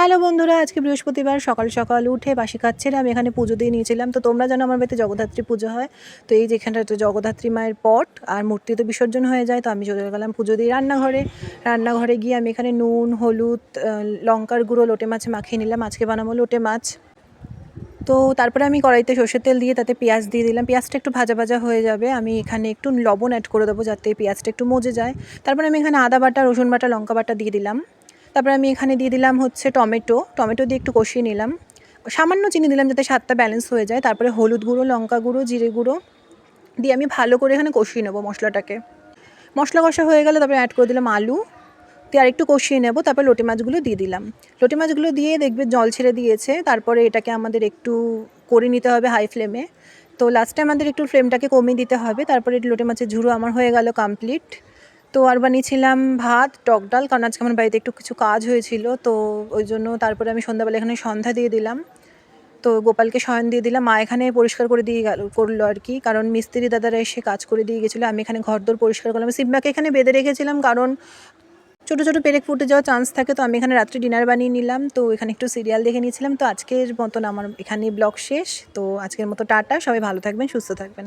Hello বন্ধুরা, আজকে বৃহস্পতিবার সকাল সকাল উঠে বাসি খাচ্ছিলাম। এখানে পুজো দিয়ে নিয়েছিলাম। তো তোমরা জানো আমার বাড়িতে জগদ্ধাত্রী পুজো হয়। তো এই যেখানটাতে জগদ্ধাত্রী মায়ের পট আর মূর্তি তো বিসর্জন হয়ে যায়। তো আমি চলে গেলাম পুজো দিয়ে রান্নাঘরে গিয়ে আমি এখানে নুন, হলুদ, লঙ্কার গুঁড়ো, লোটে মাছ মাখিয়ে নিলাম। আজকে বানাবো লোটে মাছ। তো তারপরে আমি কড়াইতে সর্ষের তেল দিয়ে তাতে পেঁয়াজ দিয়ে দিলাম। পেঁয়াজটা একটু ভাজা ভাজা হয়ে যাবে। আমি এখানে একটু লবণ অ্যাড করে দেবো যাতে পেঁয়াজটা একটু মজে যায়। তারপরে আমি এখানে আদা বাটা, রসুন বাটা, লঙ্কা বাটা দিয়ে দিলাম। তারপরে আমি এখানে দিয়ে দিলাম হচ্ছে টমেটো দিয়ে একটু কষিয়ে নিলাম। সামান্য চিনি দিলাম যাতে স্বাদটা ব্যালেন্স হয়ে যায়। তারপরে হলুদ গুঁড়ো, লঙ্কা গুঁড়ো, জিরে গুঁড়ো দিয়ে আমি ভালো করে এখানে কষিয়ে নেবো মশলাটাকে। মশলা কষা হয়ে গেলে তারপরে অ্যাড করে দিলাম আলু দিয়ে আরেকটু কষিয়ে নেব। তারপর লোটে মাছগুলো দিয়ে দিলাম। লোটে মাছগুলো দিয়ে দেখবে জল ছেড়ে দিয়েছে। তারপরে এটাকে আমাদের একটু করে নিতে হবে হাই ফ্লেমে। তো লাস্টে আমাদের একটু ফ্লেমটাকে কমিয়ে দিতে হবে। তারপরে লোটে মাছের ঝুড়ো আমার হয়ে গেল কমপ্লিট। তো আর বানিয়েছিলাম ভাত, টক ডাল, কারণ আজকে আমার বাড়িতে একটু কিছু কাজ হয়েছিল। তো ওই জন্য তারপরে আমি সন্ধ্যাবেলা এখানে সন্ধ্যা দিয়ে দিলাম। তো গোপালকে শয়ন দিয়ে দিলাম। মা এখানে পরিষ্কার করে দিয়ে করলো আর কি, কারণ মিস্ত্রি দাদারা এসে কাজ করে দিয়ে গেছিলো। আমি এখানে ঘরদোর পরিষ্কার করলাম। সিম্বাকে এখানে বেঁধে রেখেছিলাম কারণ ছোটো ছোটো পেরেক ফুটে যাওয়ার চান্স থাকে। তো আমি এখানে রাত্রে ডিনার বানিয়ে নিলাম। তো এখানে একটু সিরিয়াল দেখে নিয়েছিলাম। তো আজকের মতন আমার এখানেই ব্লগ শেষ। তো আজকের মতো টাটা, সবাই ভালো থাকবেন, সুস্থ থাকবেন।